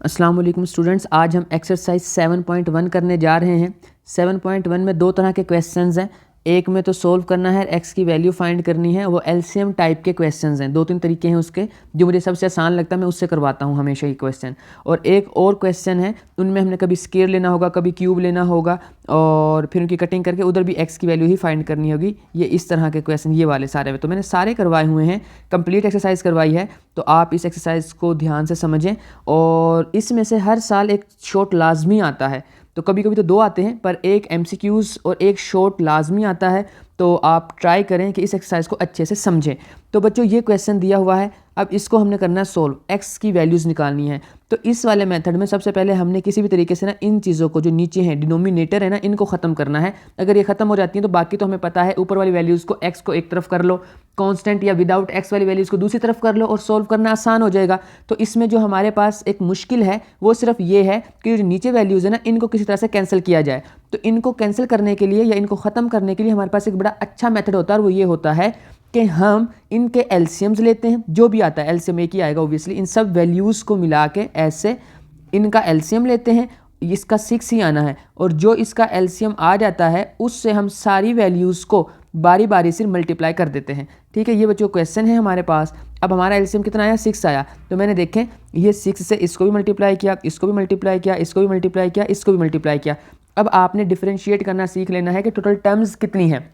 अस्सलाम वालेकुम स्टूडेंट्स, आज हम एक्सरसाइज 7.1 करने जा रहे हैं। 7.1 में दो तरह के क्वेश्चंस हैं। एक में तो सोल्व करना है, एक्स की वैल्यू फाइंड करनी है। वो एलसीएम टाइप के क्वेश्चंस हैं। दो तीन तरीके हैं उसके, जो मुझे सबसे आसान लगता है मैं उससे करवाता हूँ हमेशा ही क्वेश्चन। और एक और क्वेश्चन है, उनमें हमने कभी स्क्वायर लेना होगा, कभी क्यूब लेना होगा, और फिर उनकी कटिंग करके उधर भी एक्स की वैल्यू ही फाइंड करनी होगी। ये इस तरह के क्वेश्चन, ये वाले सारे में तो मैंने सारे करवाए हुए हैं, कंप्लीट एक्सरसाइज करवाई है। तो आप इस एक्सरसाइज को ध्यान से समझें। और इसमें से हर साल एक शॉर्ट लाजमी आता है। तो कभी कभी तो दो आते हैं, पर एक एमसीक्यूज़ और एक शॉर्ट लाजमी आता है। तो आप ट्राई करें कि इस एक्सरसाइज को अच्छे से समझें। तो बच्चों, ये क्वेश्चन दिया हुआ है, अब इसको हमने करना है सोल्व। एक्स की वैल्यूज़ निकालनी है। तो इस वाले मेथड में सबसे पहले हमने किसी भी तरीके से ना इन चीज़ों को जो नीचे हैं, डिनोमिनेटर है ना, इनको ख़त्म करना है। अगर ये ख़त्म हो जाती हैं तो बाकी तो हमें पता है, ऊपर वाली वैल्यूज़ को एक्स को एक तरफ कर लो, कांस्टेंट या विदाउट एक्स वाली वैल्यूज़ को दूसरी तरफ कर लो, और सोल्व करना आसान हो जाएगा। तो इसमें जो हमारे पास एक मुश्किल है वो सिर्फ ये है कि जो नीचे वैल्यूज़ है ना, इनको किसी तरह से कैंसिल किया जाए। तो इनको कैंसिल करने के लिए या इनको ख़त्म करने के लिए हमारे पास एक बड़ा अच्छा मेथड होता है, और वो ये होता है कि हम इनके एलसीएम्स लेते हैं। जो भी आता है एलसीएम एक ही आएगा ओब्वियसली। इन सब वैल्यूज़ को मिला के ऐसे इनका एलसीएम लेते हैं। इसका 6 ही आना है, और जो इसका एलसीएम आ जाता है उससे हम सारी वैल्यूज़ को बारी बारी से मल्टीप्लाई कर देते हैं। ठीक है, ये बच्चों क्वेश्चन है हमारे पास। अब हमारा एलसीएम कितना आया? 6 आया। तो मैंने देखें, ये 6 से इसको भी मल्टीप्लाई किया, इसको भी मल्टीप्लाई किया, इसको भी मल्टीप्लाई किया, इसको भी मल्टीप्लाई किया। अब आपने डिफरेंशिएट करना सीख लेना है कि टोटल टर्म्स कितनी है।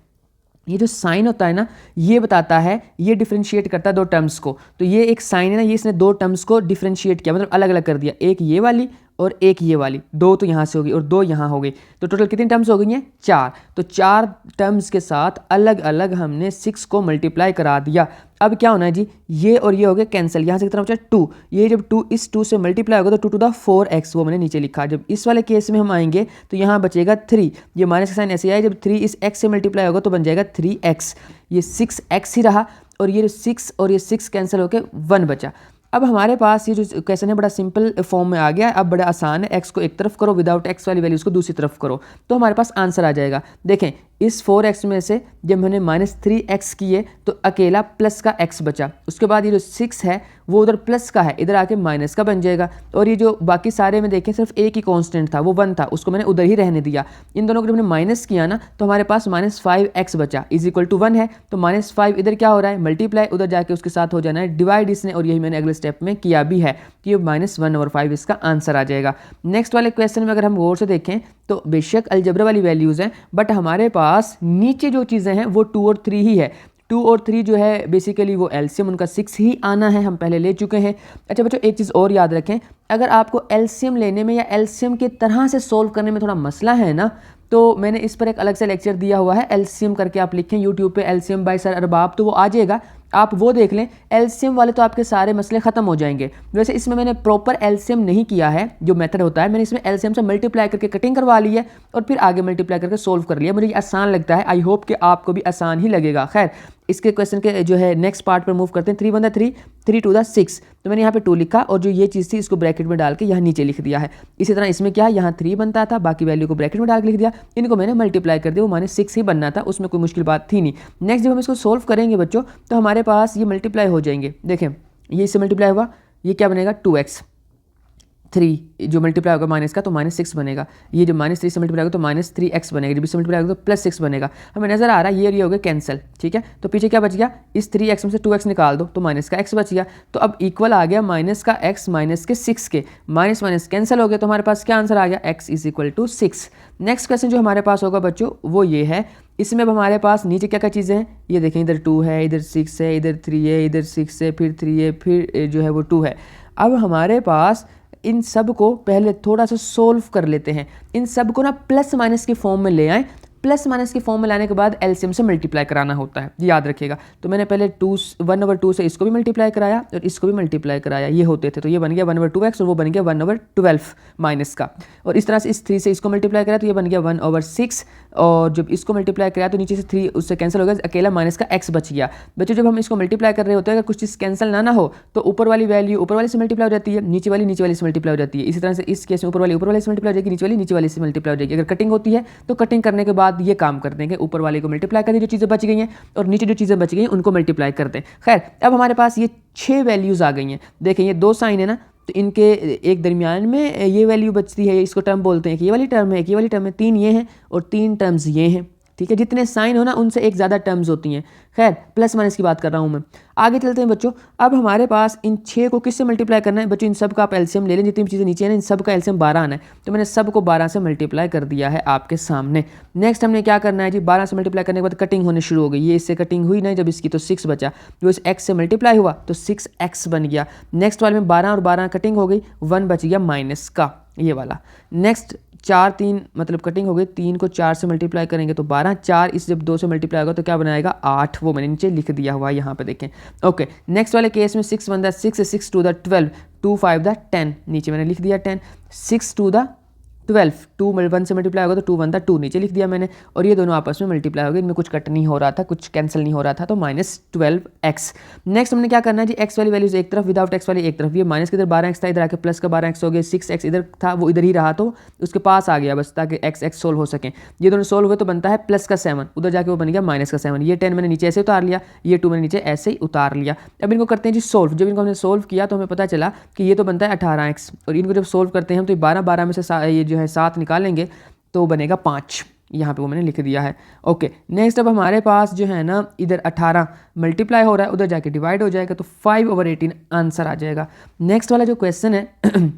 ये जो साइन होता है ना, ये बताता है, ये डिफरेंशिएट करता है दो टर्म्स को। तो ये एक साइन है ना, ये इसने दो टर्म्स को डिफरेंशिएट किया, मतलब अलग अलग कर दिया। एक ये वाली और एक ये वाली, दो तो यहाँ से होगी और दो यहाँ हो गई। तो टोटल कितनी टर्म्स हो गई हैं? 4। तो 4 टर्म्स के साथ अलग अलग हमने 6 को मल्टीप्लाई करा दिया। अब क्या होना है जी, ये और ये हो गए कैंसिल। यहाँ से कितना बचा? 2। ये जब 2 इस 2 से मल्टीप्लाई होगा तो 2 टू द 4x, वो मैंने नीचे लिखा। जब इस वाले केस में हम आएंगे तो यहाँ बचेगा 3। ये माइनस का साइन ऐसे आया, जब 3 इस x से मल्टीप्लाई होगा तो बन जाएगा 3x। ये 6x ही रहा, और ये 6 और ये 6 कैंसिल होकर 1 बचा। अब हमारे पास ये जो क्वेश्चन है बड़ा सिंपल फॉर्म में आ गया है। अब बड़ा आसान है, एक्स को एक तरफ करो, विदाउट एक्स वाली वैल्यूज़ को दूसरी तरफ करो, तो हमारे पास आंसर आ जाएगा। देखें, इस 4x में से जब हमने -3x किए तो अकेला प्लस का x बचा। उसके बाद ये जो 6 है वो उधर प्लस का है, इधर आके माइनस का बन जाएगा। और ये जो बाकी सारे में देखें, सिर्फ एक ही कांस्टेंट था, वो 1 था, उसको मैंने उधर ही रहने दिया। इन दोनों को जब मैंने माइनस किया ना, तो हमारे पास -5x बचा, इज इक्वल टू 1 है। तो -5 इधर क्या हो रहा है? मल्टीप्लाई, उधर जाके उसके साथ हो जाना है डिवाइड इसने, और यही मैंने अगले स्टेप में किया भी है कि ये -1/5 इसका आंसर आ जाएगा। नेक्स्ट वाले क्वेश्चन में अगर हम गौर से देखें तो बेशक अलजेब्रा वाली वैल्यूज़ हैं, बट हमारे पास नीचे जो चीज़ें हैं वो 2 और 3 ही है। 2 और 3 जो है बेसिकली वो एलसीएम उनका 6 ही आना है, हम पहले ले चुके हैं। अच्छा बच्चों, एक चीज़ और याद रखें, अगर आपको एलसीएम लेने में या एलसीएम की तरह से सोल्व करने में थोड़ा मसला है ना, तो मैंने इस पर एक अलग से लेक्चर दिया हुआ है। एलसीएम करके आप लिखें यूट्यूब पे, एलसीएम बाय सर अरबाब, तो वो आ जाएगा, आप वो देख लें। एलसीएम वाले तो आपके सारे मसले ख़त्म हो जाएंगे। वैसे इसमें मैंने प्रॉपर एलसीएम नहीं किया है, जो मेथड होता है, मैंने इसमें एलसीएम से मल्टीप्लाई करके कटिंग करवा ली है और फिर आगे मल्टीप्लाई करके सोल्व कर लिया। मुझे ये आसान लगता है, आई होप कि आपको भी आसान ही लगेगा। खैर, इसके क्वेश्चन के जो है नेक्स्ट पार्ट पर मूव करते हैं। 3 1 3, 3 2 6। तो मैंने यहाँ पे 2 लिखा, और जो ये चीज़ थी इसको ब्रैकेट में डाल के यहाँ नीचे लिख दिया है। इसी तरह इसमें क्या है, यहाँ 3 बनता था, बाकी वैल्यू को ब्रैकेट में डाल के लिख दिया, इनको मैंने मल्टीप्लाई कर दिया, वो -6 ही बनना था, उसमें कोई मुश्किल बात थी नहीं। नेक्स्ट जब हम इसको सोल्व करेंगे बच्चों, तो हमारे पास ये मल्टीप्लाई हो जाएंगे। देखें, ये इससे मल्टीप्लाई हुआ, ये क्या बनेगा? 2x। 3 जो मल्टीप्लाई होगा माइनस का तो -6 बनेगा। ये जो -3 से मल्टीप्लाई होगा तो -3x बनेगा, जब इससे मल्टीप्लाई होगा तो +6 बनेगा। हमें नजर आ रहा है ये हो गया कैंसिल। ठीक है, तो पीछे क्या बच गया? इस 3x में से 2x निकाल दो तो माइनस का x बच गया। तो अब इक्वल आ गया माइनस का x माइनस के 6 के, माइनस माइनस कैंसिल हो गया, तो हमारे पास क्या आंसर आ गया? x = 6। नेक्स्ट क्वेश्चन जो हमारे पास होगा बच्चों वो ये है। इसमें अब हमारे पास नीचे क्या क्या चीज़ें हैं, ये देखें, इधर 2 है, इधर 6 है, इधर 3 है, इधर 6 है, फिर 3 है, फिर जो है वो 2 है। अब हमारे पास इन सब को पहले थोड़ा सा सोल्व कर लेते हैं। इन सब को ना प्लस माइनस के फॉर्म में ले आएँ। प्लस माइनस की फॉर्म में लाने के बाद एलसीएम से मल्टीप्लाई कराना होता है, ये याद रखिएगा। तो मैंने पहले 1/2 से इसको भी मल्टीप्लाई कराया और इसको भी मल्टीप्लाई कराया, ये होते थे, तो ये बन गया 1/2x और वो बन गया 1/12 माइनस का। और इस तरह से इस 3 से इसको मल्टीप्लाई कराया तो ये बन गया 1/6, और जब इसको मल्टीप्लाई कराया तो नीचे से 3 उससे कैंसिल हो गया, अकेला माइनस का x बच गया। बच्चों, जब हम इसको मल्टीप्लाई कर रहे होते हैं, अगर कुछ चीज़ कैंसिल ना हो तो ऊपर वाली वैल्यू ऊपर वाले से मल्टीप्लाई हो जाती है, नीचे वाली से मल्टीप्लाई हो जाती है। इसी तरह से इस केस में ऊपर वाले से मल्टीप्लाई हो जाएगी, नीचे वाली से मल्टीप्लाई हो जाएगी। अगर कटिंग होती है तो कटिंग करने के बाद ये काम करते हैं, ऊपर वाले को मल्टीप्लाई कर दें जो चीज़ें बच गई हैं, और नीचे जो चीज़ें बच गई हैं उनको मल्टीप्लाई कर दें। खैर, अब हमारे पास ये 6 वैल्यूज़ आ गई हैं। देखें, ये 2 साइन है ना, तो इनके एक दरमियान में ये वैल्यू बचती है, इसको टर्म बोलते हैं कि ये वाली टर्म है, एक ये वाली टर्म है, 3 ये हैं और 3 टर्म्स ये हैं, ठीक है। जितने साइन हो ना उनसे एक ज़्यादा टर्म्स होती हैं। खैर प्लस माइनस की बात कर रहा हूँ मैं। आगे चलते हैं बच्चों। अब हमारे पास इन 6 को किससे मल्टीप्लाई करना है बच्चों? इन सब का आप एलसीएम ले लें, जितनी चीज़ें नीचे हैं ना इन सब का एलसीएम 12 आना है, तो मैंने सब को 12 से मल्टीप्लाई कर दिया है आपके सामने। नेक्स्ट हमने क्या करना है जी, 12 से मल्टीप्लाई करने के बाद कटिंग होने शुरू हो गई। ये इससे कटिंग हुई ना जब इसकी, तो 6 बचा, जो इस x से मल्टीप्लाई हुआ तो 6x बन गया। नेक्स्ट वाले में 12 और 12 कटिंग हो गई, 1 बच गया माइनस का, ये वाला। नेक्स्ट 4 3 मतलब कटिंग हो गई, 3 को 4 से मल्टीप्लाई करेंगे तो 12, 4 इस जब 2 से मल्टीप्लाई होगा तो क्या बनाएगा 8, वो मैंने नीचे लिख दिया हुआ है यहाँ पे देखें। ओके नेक्स्ट वाले केस में 6 1 6, 6 2 12, 2 5 10, नीचे मैंने लिख दिया 10, 6 2 12, 2 1 से मल्टीप्लाई होगा तो 2 1 2, नीचे लिख दिया मैंने, और ये दोनों आपस में मल्टीप्लाई हो गए, इनमें कुछ कट नहीं हो रहा था, कुछ कैंसिल नहीं हो रहा था, तो -12x। नेक्स्ट हमने क्या करना है जी, x वाली वैल्यूज एक तरफ, विदाउट x वाली एक तरफ। ये माइनस के इधर 12x था, इधर आके प्लस का 12x हो गया, 6x इधर था वो इधर ही रहा तो उसके पास आ गया बस, ताकि x सोल्व हो सके। ये दोनों सोल्व हुए तो बनता है प्लस का 7, उधर जाके वो बन गया माइनस का 7। ये 10 मैंने नीचे ऐसे उतार लिया, ये 2 मैंने नीचे ऐसे ही उतार लिया। अब इनको करते हैं जी सोल्व। जब इनको हमने सोल्व किया तो हमें पता चला कि ये तो बनता है 18x, और इनको जब सोल्व करते हैं हम तो 12 में से ये जो है 7 निकालेंगे तो बनेगा 5, यहाँ पे वो मैंने लिख दिया है। ओके नेक्स्ट अब हमारे पास जो है ना इधर 18 मल्टीप्लाई हो रहा है, उधर जाके डिवाइड हो जाएगा तो 5/18 आंसर आ जाएगा। नेक्स्ट वाला जो क्वेश्चन है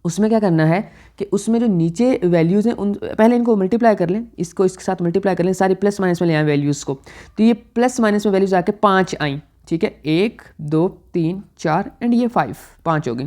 उसमें क्या करना है कि उसमें जो नीचे वैल्यूज़ हैं उन पहले इनको मल्टीप्लाई कर लें, इसको इसके साथ मल्टीप्लाई कर लें, सारी प्लस माइनस में ले आए वैल्यूज़ को, तो ये प्लस माइनस में वैल्यूज़ आके 5 आई, ठीक है, 1 2 3 4 एंड ये 5 हो गई।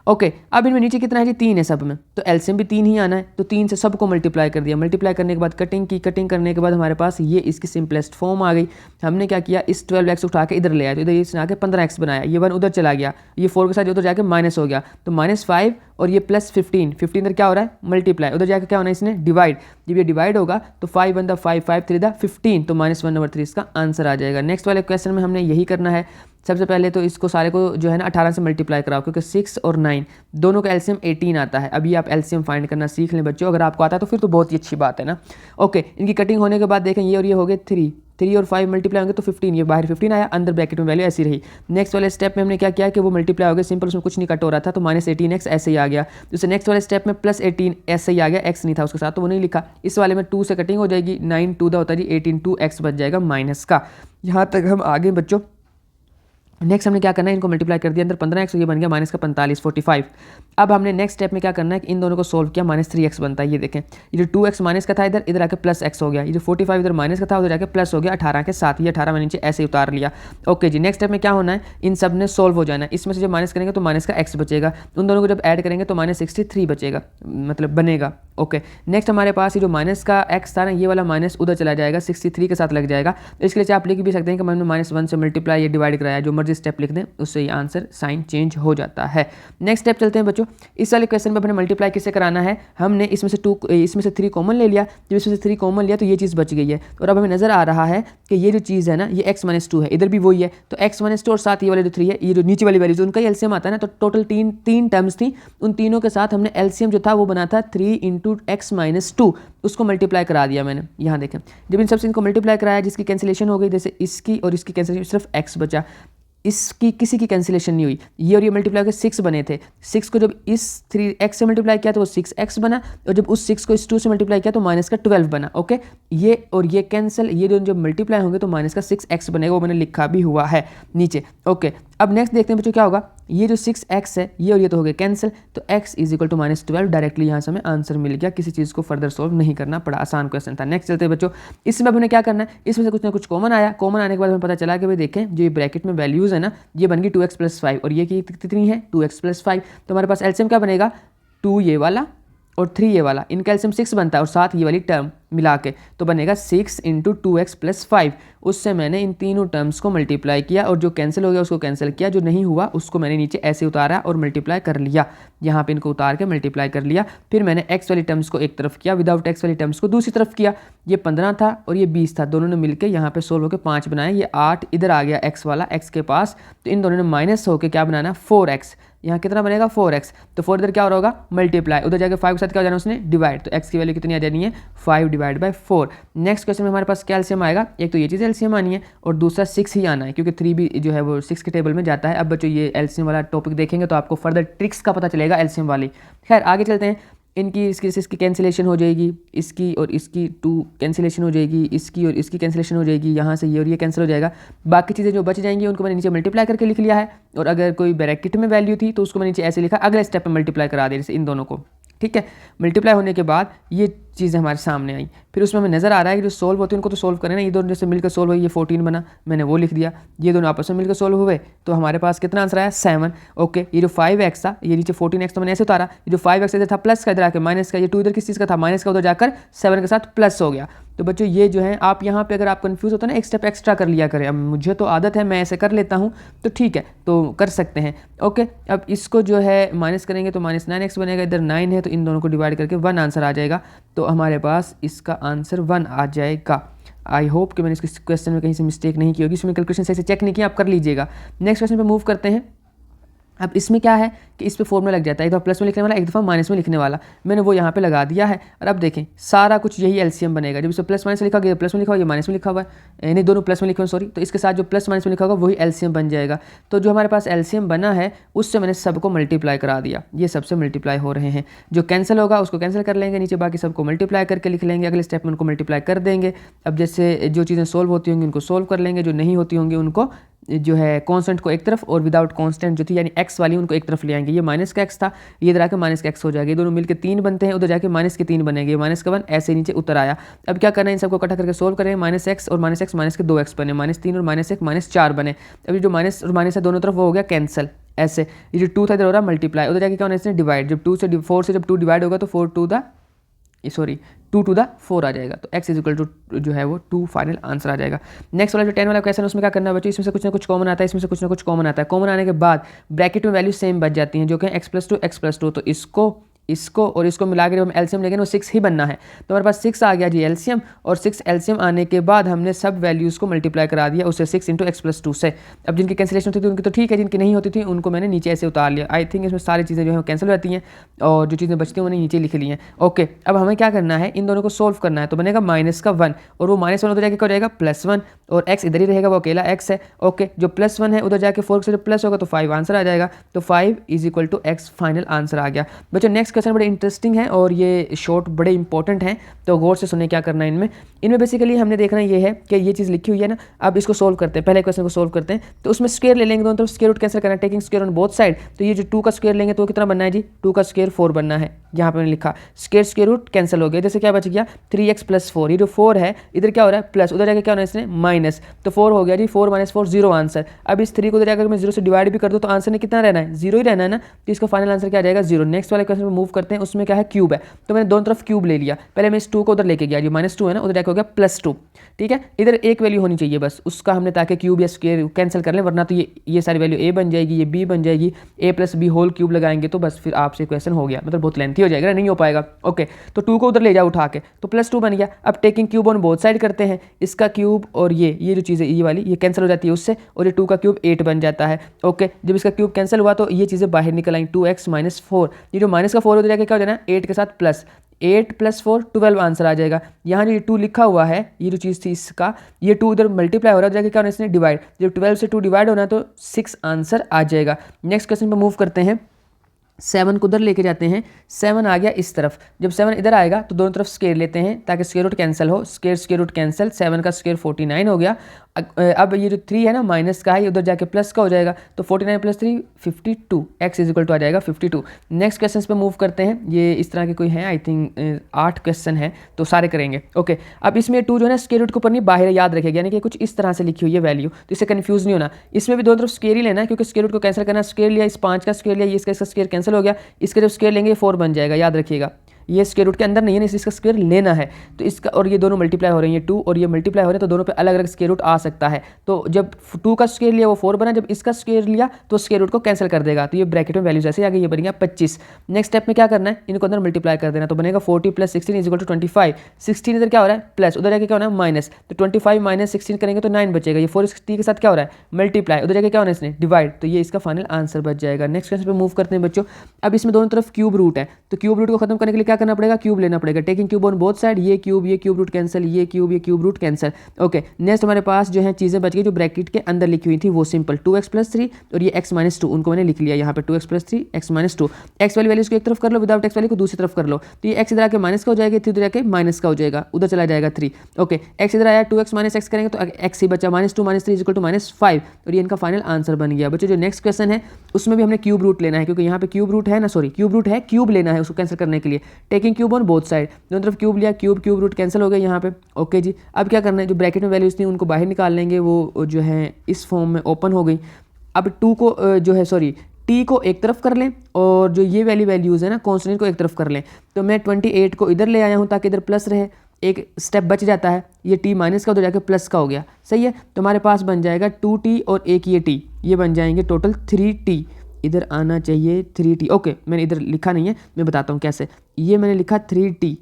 ओके अब इनमें नीचे कितना है जी 3 है सब में, तो एलसीएम भी 3 ही आना है, तो 3 से सबको मल्टीप्लाई कर दिया। मल्टीप्लाई करने के बाद कटिंग की, कटिंग करने के बाद हमारे पास ये इसकी सिंपलेस्ट फॉर्म आ गई। हमने क्या किया, इस 12x उठा के इधर ले आया, तो इधर इसने आके 15x बनाया, ये 1 उधर चला गया, ये 4 के साथ उधर जाके माइनस हो गया, तो -5 और ये +15, 15 इधर क्या हो रहा है मल्टीप्लाई, उधर जाकर क्या होना है इसने डिवाइड, जब ये डिवाइड होगा तो 5 1 5 5 3 15, तो -1/3 इसका आंसर आ जाएगा। नेक्स्ट वाले क्वेश्चन में हमने यही करना है। सबसे पहले तो इसको सारे को जो है ना 18 से मल्टीप्लाई कराओ, क्योंकि 6 और 9 दोनों का एलसीएम 18 आता है। अभी आप एलसीएम फाइंड करना सीख लें बच्चों, अगर आपको आता है तो फिर तो बहुत ही अच्छी बात है ना। ओके इनकी कटिंग होने के बाद देखें ये और ये हो गए 3 और 5 मल्टीप्लाई होंगे तो 15, ये बाहर 15 आया, अंदर ब्रैकेट में वैल्यू ऐसी रही। नेक्स्ट वाले स्टेप में हमने क्या किया कि वो मल्टीप्लाई हो गया सिंपल, उसमें कुछ नहीं कट हो रहा था, तो -18x ऐसे ही आ गया। जैसे नेक्स्ट वाले स्टेप में +18 ऐसे ही आ गया, x नहीं था उसके साथ तो वो नहीं लिखा। इस वाले में 2 से कटिंग हो जाएगी, 9 2 होता है जी 18, 2x बच जाएगा माइनस का। यहाँ तक हम आगे बच्चों। नेक्स्ट हमने क्या करना है, इनको मल्टीप्लाई कर दिया, अंदर 15x, ये बन गया माइनस का 45 45। अब हमने नेक्स्ट स्टेप में क्या करना है कि इन दोनों को सोल्व किया, -3x बनता है, ये देखें ये जो 2x माइनस का था इधर, इधर आके +x हो गया, ये जो 45 इधर माइनस का था उधर जाके प्लस हो गया 18 के साथ, ये 18 मैंने नीचे ऐसे ही उतार लिया। ओके जी नेक्स्ट स्टेप में क्या होना है, इन सब ने सोल्व हो जाना है, इसमें से जब माइनस करेंगे तो माइनस का x बचेगा, उन दोनों को जब ऐड करेंगे तो -63 बचेगा, मतलब बनेगा। ओके नेक्स्ट हमारे पास ये जो माइनस का x था ना, ये वाला माइनस उधर चला जाएगा, 63 के साथ लग जाएगा, तो इसके लिए आप लिख भी सकते हैं कि मैंने -1 से मल्टीप्लाई या डिवाइड कराया, जो मर्जी स्टेप लिख दें उससे ये आंसर साइन चेंज हो जाता है। नेक्स्ट स्टेप चलते हैं बच्चों। इस वाले क्वेश्चन में अपने मल्टीप्लाई किससे कराना है, हमने इसमें से 3 कॉमन ले लिया, जब इसमें से 3 कॉमन लिया तो ये चीज़ बच गई है, और अब हमें नजर आ रहा है कि ये जो चीज़ है ना ये x-2 है, इधर भी वही है, तो x-2 और साथ ये वाले जो 3 है, ये जो नीचे वाली वैल्यूज उनका एलसीएम आता है ना, तो टोटल तीन टर्म्स थी, उन तीनों के साथ हमने एलसीएम जो था वो बना था 3 × x-2, उसको मल्टीप्लाई करा दिया मैंने। यहाँ देखें जब इन सबसे इनको मल्टीप्लाई कराया, जिसकी कैंसिलेशन हो गई, जैसे इसकी और इसकी कैंसिलेशन, सिर्फ x बचा, इसकी किसी की कैंसिलेशन नहीं हुई, ये और ये मल्टीप्लाई करके 6 बने थे, 6 को जब इस 3x से मल्टीप्लाई किया तो वो 6x बना, और जब उस 6 को इस 2 से मल्टीप्लाई किया तो -12 बना। ओके ये और ये कैंसिल, ये दोनों जब मल्टीप्लाई होंगे तो -6x बनेगा, वो मैंने लिखा भी हुआ है नीचे। ओके अब नेक्स्ट देखते हैं बच्चों क्या होगा, ये जो 6x है ये और ये तो हो गए कैंसिल, तो x = -12 डायरेक्टली यहाँ से हमें आंसर मिल गया, किसी चीज़ को फर्दर सोल्व नहीं करना पड़ा, आसान क्वेश्चन था। नेक्स्ट चलते हैं बच्चों, इसमें अब हमें क्या करना है, इसमें से कुछ ना कुछ कॉमन आया, कॉमन आने के बाद हमें पता चला कि भाई देखें जो ये ब्रैकेट में वैल्यूज़ है ना, ये बन गई 2x + 5 और ये कितनी है 2x + 5, तो हमारे पास एलसीएम क्या बनेगा 2 ये वाला और 3 ये वाला, इनका एलसीएम 6 बनता है और साथ ये वाली टर्म मिला के तो बनेगा 6 × 2x + 5। उससे मैंने इन तीनों टर्म्स को मल्टीप्लाई किया और जो कैंसिल हो गया उसको कैंसिल किया, जो नहीं हुआ उसको मैंने नीचे ऐसे उतारा और मल्टीप्लाई कर लिया, यहाँ पे इनको उतार के मल्टीप्लाई कर लिया। फिर मैंने x वाली टर्म्स को एक तरफ किया, विदाउट x वाली टर्म्स को दूसरी तरफ किया, ये 15 था और ये 20 था, दोनों ने मिलकर यहाँ पे सोल्व होकर 5 बनाया, ये 8 इधर आ गया x वाला x के पास, तो इन दोनों ने माइनस होकर क्या बनाना 4x, यहाँ कितना बनेगा 4x, तो 4 इधर क्या हो रहा होगा मल्टीप्लाई, उधर जाके 5 के साथ क्या हो जाना उसने डिवाइड, तो x की वैल्यू कितनी आ जानी है 5 डिवाइड बाई 4। नेक्स्ट क्वेश्चन में हमारे पास क्या एलसीएम आएगा, एक तो ये चीज़ एलसीएम आनी है और दूसरा 6 ही आना है क्योंकि 3 भी जो है वो 6 के टेबल में जाता है। अब बच्चों ये एलसीएम वाला टॉपिक देखेंगे तो आपको फर्दर ट्रिक्स का पता चलेगा एलसीएम वाली। खैर आगे चलते हैं, इनकी इसकी कैंसिलेशन हो जाएगी, इसकी और इसकी 2 कैंसिलेशन हो जाएगी, इसकी और इसकी कैंसिलेशन हो जाएगी, यहाँ से ये और ये कैंसिल हो जाएगा। बाकी चीज़ें जो बच जाएंगी उनको मैंने नीचे मल्टीप्लाई करके लिख लिया है, और अगर कोई ब्रैकेट में वैल्यू थी तो उसको मैंने नीचे ऐसे लिखा, अगले स्टेप में मल्टीप्लाई करा दिया जैसे इन दोनों को, ठीक है। मल्टीप्लाई होने के बाद ये चीज़ें हमारे सामने आई, फिर उसमें हमें नज़र आ रहा है कि जो सोल्व होती है उनको तो सोल्व करें ना, ये दोनों जैसे मिलकर सोल्व हुई, ये 14 बना, मैंने वो लिख दिया, ये दोनों आपस में मिलकर सोल्व हुए तो हमारे पास कितना आंसर आया 7। ओके, ये जो 5x था, ये नीचे 14x तो मैंने ऐसे उतारा, ये जो 5x इधर था प्लस का, इधर आके माइनस का, ये 2 इधर किस चीज़ का था माइनस का, उधर जाकर 7 के साथ प्लस हो गया। तो बच्चों ये जो है आप यहाँ पे अगर आप कंफ्यूज होते हैं ना, एक स्टेप एक्स्ट्रा कर लिया करें। अब मुझे तो आदत है मैं ऐसे कर लेता हूँ, तो ठीक है तो कर सकते हैं। ओके, अब इसको जो है माइनस करेंगे तो -9x बनेगा, इधर 9 है तो इन दोनों को डिवाइड करके 1 आंसर आ जाएगा, तो हमारे पास इसका आंसर 1 आ जाएगा। आई होप कि मैंने इस क्वेश्चन में कहीं से मिस्टेक नहीं की होगी, इसमें कैलकुलेशन सही से चेक नहीं किया, आप कर लीजिएगा। नेक्स्ट क्वेश्चन पे मूव करते हैं। अब इसमें क्या है कि इस पे फॉर्मूला लग जाता है, एक दफ़ा प्लस में लिखने वाला, एक दफ़ा माइनस में लिखने वाला, मैंने वो यहाँ पे लगा दिया है। और अब देखें सारा कुछ यही एलसीएम बनेगा, जब इसमें प्लस माइनस लिखा गया प्लस में लिखा हुआ, ये माइनस में लिखा हुआ है, नहीं दोनों प्लस में लिखे हुए सॉरी, तो इसके साथ जो प्लस माइनस में लिखा होगा वही एलसीएम बन जाएगा। तो जो हमारे पास एलसीएम बना है उससे मैंने सबको मल्टीप्लाई करा दिया, ये सबसे मल्टीप्लाई हो रहे हैं, जो कैंसिल होगा उसको कैंसिल कर लेंगे, नीचे बाकी सबको मल्टीप्लाई करके लिख लेंगे, अगले स्टेप में उनको मल्टीप्लाई कर देंगे। अब जैसे जो चीज़ें सोल्व होती होंगी उनको सोल्व कर लेंगे, जो नहीं होती होंगी उनको जो है कांस्टेंट को एक तरफ और विदाउट कांस्टेंट जो थी यानी एक्स वाली उनको एक तरफ ले आएंगे। ये माइनस का एक्स था, ये इधर आके माइनस का एक्स हो जाएगा, ये दोनों मिलकर 3 बनते हैं, उधर जाके माइनस के 3 बनेंगे, माइनस का 1 ऐसे नीचे उतर आया। अब क्या करना है, इन सबको इकट्ठा करके सोल्व करें, माइनस एक्स और माइनस एक्स माइनस के 2x बने, -3 और -1 -4 बने। अभी जो माइनस और माइनस है दोनों तरफ वो हो गया कैंसिल, ऐसे ये जो 2 था इधर हो रहा मल्टीप्लाई, उधर जाके क्या होना है इसने डिवाइड, जब 2 से 4 से जब 2 डिवाइड होगा तो 2 to the 4 आ जाएगा, तो x इक्वल टू जो है वो 2 फाइनल आंसर आ जाएगा। नेक्स्ट वाला जो 10 वाला क्वेश्चन है उसमें क्या करना है बच्चों, इसमें से कुछ ना कुछ कॉमन आता है, इसमें से कुछ ना कुछ कॉमन आता है, कॉमन आने के बाद ब्रैकेट में वैल्यू सेम बच जाती हैं जो कि x+2 तो इसको और इसको मिला के जब हम एलसीएम लेंगे वो 6 ही बनना है, तो हमारे पास 6 आ गया जी एलसीएम, और 6 एलसीएम आने के बाद हमने सब वैल्यूज़ को मल्टीप्लाई करा दिया उससे 6 × x+2 से। अब जिनकी कैंसिलेशन होती थी उनकी तो ठीक है, जिनकी नहीं होती थी उनको मैंने नीचे ऐसे उतार लिया। आई थिंक इसमें सारी चीज़ें जो है कैंसिल हो जाती हैं और जो चीज़ें बचती हैं उन्हें नीचे लिख ली हैं। ओके, अब हमें क्या करना है, इन दोनों को सोल्व करना है, तो बनेगा -1 और वो -1 उधर जाके क्या हो जाएगा +1 और x इधर ही रहेगा, वो अकेला x है। ओके, जो +1 है उधर जाके 4 से जब प्लस होगा तो 5 आंसर आ जाएगा, तो 5 = x फाइनल आंसर आ गया। बच्चों नेक्स्ट क्वेश्चन बड़े इंटरेस्टिंग है और ये शॉर्ट बड़े इंपॉर्टेंट हैं, तो गौर से सुने क्या करना है इनमें बेसिकली हमने देखना ये है कि ये चीज़ लिखी हुई है ना। अब इसको सोल्व करते हैं, पहले क्वेश्चन को सोल्व करते हैं, तो उसमें स्क्वायर ले लेंगे, दोनों तरफ स्क्वायर रूट कैंसिल करना है, taking square on both side. तो ये जो 2 का स्क्वायर लेंगे तो कितना बनना है जी, 2 का स्क्वायर 4 बनना है, यहाँ पे मैंने लिखा स्क्वायर रूट कैंसिल हो गया, जैसे क्या बच गया 3x + 4, ये जो 4 है इधर क्या हो रहा है प्लस, उधर जाकर क्या होना है इसने माइनस, तो 4 हो गया जी, 4 - 4 0 आंसर। अब इस 3 को उधर जाकर मैं 0 से डिवाइड भी कर दूँ तो आंसर ने कितना रहना है 0 ही रहना है ना, तो इसका फाइनल आंसर क्या आ जाएगा 0। नेक्स्ट वाले क्वेश्चन में मूव करते हैं, उसमें क्या है क्यूब है, तो मैंने दोनों तरफ क्यूब ले लिया, पहले मैं इस 2 को उधर लेके गया, जो -2 है ना उधर जाकर हो गया +2, ठीक है। इधर एक वैल्यू होनी चाहिए बस उसका, हमने ताकि क्यूब या स्क्वायर कैंसिल कर लें, वरना तो ये सारी वैल्यू a बन जाएगी, ये b बन जाएगी, a + b होल क्यूब लगाएंगे तो बस फिर आपसे क्वेश्चन हो गया, मतलब बहुत लेंथी हो जाएगा, नहीं हो पाएगा। ओके, तो 2 को उधर ले जाओ उठा के, तो +2 बन गया। अब taking cube on both side करते हैं, इसका क्यूब और ये जो चीज़ है ये वाली ये कैंसिल हो जाती है उससे, और ये 2 का क्यूब 8 बन जाता है। ओके, जब इसका क्यूब कैंसिल हुआ तो ये चीज़ें बाहर निकल आई, 2x - 4, ये जो माइनस का 4 उधर जाकर क्या हो जाना 8 के साथ प्लस, 8 + 4 12 आंसर आ जाएगा। यहाँ जो ये 2 लिखा हुआ है, ये जो चीज़ थी इसका, ये 2 इधर मल्टीप्लाई हो रहा है, जाके क्या होना इसने डिवाइड, जब 12 से 2 डिवाइड होना है तो 6 आंसर आ जाएगा। नेक्स्ट क्वेश्चन पे मूव करते हैं, 7 को उधर लेके जाते हैं, 7 आ गया इस तरफ, जब 7 इधर आएगा तो दोनों तरफ स्क्वायर लेते हैं ताकि स्क्वायर रूट कैंसिल हो, स्क्वायर रूट कैंसिल, 7 का स्क्वायर 49 हो गया। अब ये जो 3 है ना माइनस का है, ये उधर जाके प्लस का हो जाएगा, तो 49 + 3 52, x = आ जाएगा 52। नेक्स्ट क्वेश्चन पे मूव करते हैं, ये इस तरह के कोई हैं, आई थिंक 8 क्वेश्चन है तो सारे करेंगे। ओके, अब इसमें 2 जो है ना स्क्वायर रूट के ऊपर नहीं बाहर याद रखेगा, यानी कि कुछ इस तरह से लिखी हुई है वैल्यू, तो इससे कंफ्यूज नहीं होना। इसमें भी दोनों तरफ स्क्वायर ही लेना है क्योंकि स्क्वायर रूट को कैंसिल करना, स्क्वायर लिया, इस 5 का स्क्वायर लिया, इसका स्क्वायर कैंसिल हो गया, इसका जब स्क्वायर लेंगे 4 बन जाएगा, याद रखिएगा। ये स्क्वायर रूट के अंदर नहीं है, इसका स्क्वायर लेना है। तो इसका और ये दोनों मल्टीप्लाई हो रहे हैं, ये 2 और ये मल्टीप्लाई हो रहे हैं, तो दोनों पे अलग अलग स्क्वायर रूट आ सकता है। तो जब 2 का स्क्वायर लिया वो 4 बना, जब इसका स्क्वायर लिया तो स्क्वायर रूट को कैंसिल कर देगा। तो ये ब्रैकेट में वैल्यूज ऐसे आ गई, ये बन गया 25। नेक्स्ट स्टेप में क्या करना है, इनको अंदर मल्टीप्लाई कर देना, तो बनेगा 40 + 16 = 25। 16 इधर क्या हो रहा है प्लस, उधर जाके क्या होना है माइनस, तो 25 - 16 करेंगे तो 9 बचेगा। ये 4 टी के साथ क्या हो रहा है मल्टीप्लाई, उधर जाके क्या होना है इसने डिवाइड, तो ये इसका फाइनल आंसर बच जाएगा। नेक्स्ट क्वेश्चन पे मूव करते हैं बच्चों। अब इसमें दोनों तरफ क्यूब रूट है, तो क्यूब रूट को खत्म करने के लिए क्या करना पड़ेगा, क्यूब लेना पड़ेगा। Taking cube on both side, ये क्यूब रूट कैंसिल, ये cube root cancel. Okay, next हमारे पास जो है चीज़ें बच गई जो ब्रैकेट के अंदर लिखी हुई थी वो सिंपल 2x + 3 और ये x - 2, उनको मैंने लिख लिया यहाँ पे 2x + 3 x - 2। x वाली वैल्यूज को एक तरफ कर लो, विदाउट x वाली को दूसरी तरफ कर लो, तो ये x इधर आके माइनस का हो जाएगा, 3 इधर आके माइनस का हो जाएगा, उधर चला जाएगा 3। ओके, x इधर आया 2x - x करेंगे तो x ही बचा, -2 - 3 = -5, और ये इनका फाइनल आंसर बन गया। बच्चों जो नेक्स्ट क्वेश्चन है उसमें भी हमने क्यूब रूट लेना है, क्योंकि यहाँ पे क्यूब रूट है ना, सॉरी क्यूब रूट है, क्यूब लेना है उसको कैंसिल करने के लिए। Taking cube on both side, दोनों तरफ क्यूब लिया, क्यूब रूट कैंसिल हो गए यहाँ पे। ओके जी, अब क्या करना है, जो ब्रैकेट में वैल्यूज थी उनको बाहर निकाल लेंगे, वो जो है इस फॉर्म में ओपन हो गई। अब 2 को जो है सॉरी टी को एक तरफ कर लें और जो ये वैल्यूज़ है ना कॉन्स्टेंट को एक तरफ कर लें। तो मैं 28 को इधर ले आया हूँ ताकि इधर प्लस रहे, एक स्टेप बच जाता है, ये टी माइनस का उधर जाके प्लस का हो गया, सही है। तो हमारे पास बन जाएगा 2t और एक ये t, ये बन जाएंगे टोटल 3t। इधर आना चाहिए 3t। ओके, मैंने इधर लिखा नहीं है, मैं बताता हूँ कैसे। ये मैंने लिखा 3t,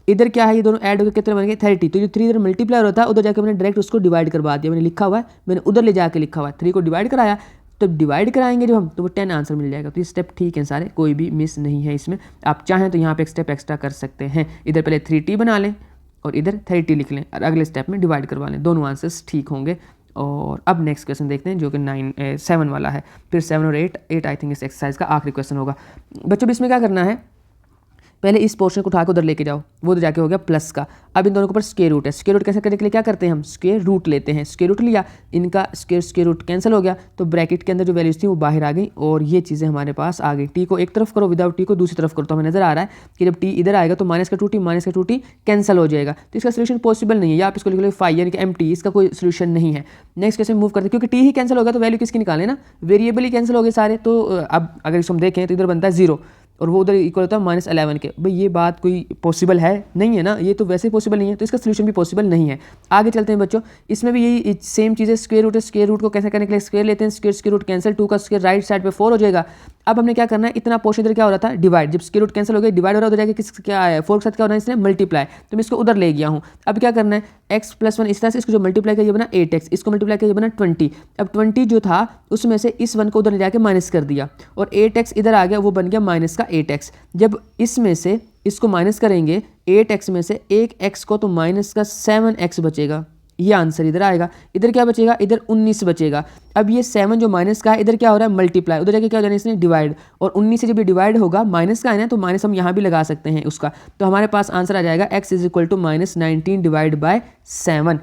इधर क्या है, ये दोनों ऐड होकर कितने बन गए 30। तो जो 3 इधर मल्टीप्लाई होता है उधर जाकर मैंने डायरेक्ट उसको डिवाइड करवा दिया, मैंने लिखा हुआ है, मैंने उधर ले जाके लिखा हुआ है, 3 को डिवाइड कराया, तो डिवाइड कराएंगे जब हम तो वो 10 आंसर मिल जाएगा। तो ये स्टेप ठीक है सारे, कोई भी मिस नहीं है इसमें। आप चाहें तो यहाँ पे एक स्टेप एक्स्ट्रा कर सकते हैं, इधर पहले 3t बना लें और इधर 30 लिख लें और अगले स्टेप में डिवाइड करवा लें, दोनों आंसर्स ठीक होंगे। और अब नेक्स्ट क्वेश्चन देखते हैं जो कि 7 वाला है, फिर 7 और 8 आई थिंक इस एक्सरसाइज का आखिरी क्वेश्चन होगा। बच्चों इसमें क्या करना है, पहले इस पोर्शन को उठा के उधर लेके जाओ, वो तो जाके हो गया प्लस का। अब इन दोनों के ऊपर स्क्वायर रूट है, स्क्वायर रूट कैंसिल करने के लिए क्या करते हैं हम स्क्वायर रूट लेते हैं, स्क्वायर रूट लिया, इनका स्क्वायर रूट कैंसिल हो गया, तो ब्रैकेट के अंदर जो वैल्यूज थी वो बाहर आ गई और ये चीज़ें हमारे पास आ गई। टी को एक तरफ करो, विदाउट टी को दूसरी तरफ करो, तो हमें नजर आ रहा है कि जब टी इधर आएगा तो माइनस का 2t कैंसिल हो जाएगा, तो इसका सोल्यूशन पॉसिबल नहीं है, या आप इसको लिख लो 5 यानी कि एम्प्टी, इसका कोई सोल्यूशन नहीं है। नेक्स्ट क्वेश्चन मूव करते हैं, क्योंकि टी ही कैंसिल होगा तो वैल्यू किसकी निकालें ना, वेरिएबल ही कैंसिल हो गए सारे। तो अब अगर इसको हम देखें तो इधर बनता है 0 और वो उधर इक्वल होता है -11 के। भाई ये बात कोई पॉसिबल है नहीं है ना, ये तो वैसे ही पॉसिबल नहीं है, तो इसका सोल्यूशन भी पॉसिबल नहीं है। आगे चलते हैं बच्चों, इसमें भी यही सेम चीज़ें, स्क्वायर रूट है, स्क्वायर रूट को कैसे करने के लिए स्क्वायर लेते हैं, स्क्वायर रूट कैंसिल, 2 का स्क्वायर राइट साइड पे 4 हो जाएगा। अब हमने क्या करना है, इतना पोर्शन इधर क्या हो रहा था डिवाइड, जब स्क्वायर रूट कैंसिल हो गया डिवाइड हो रहा है, उधर जाके किस क्या है 4 के साथ क्या होना है इसने मल्टीप्लाई, तो मैं इसको उधर ले गया हूँ। अब क्या करना है x + 1 इस तरह से, इसको जो मल्टीप्लाई किया ये बना 8x, इसको मल्टीप्लाई किया ये बना 20। अब 20 जो था उसमें से इस 1 को उधर ले जाके माइनस कर दिया और 8x इधर आ गया, वो बन गया माइनस का 8x। जब इसमें से इसको माइनस करेंगे 8x में से एक x को, तो माइनस का 7x बचेगा, ये आंसर इधर आएगा। इधर क्या बचेगा, इधर 19 बचेगा। अब ये 7 जो माइनस का है इधर क्या हो रहा है मल्टीप्लाई, उधर जाके क्या हो जाना है इसने डिवाइड, और 19 से जब ये डिवाइड होगा माइनस का है ना, तो माइनस हम यहाँ भी लगा सकते हैं उसका, तो हमारे पास आंसर आ जाएगा x = -19 / 7।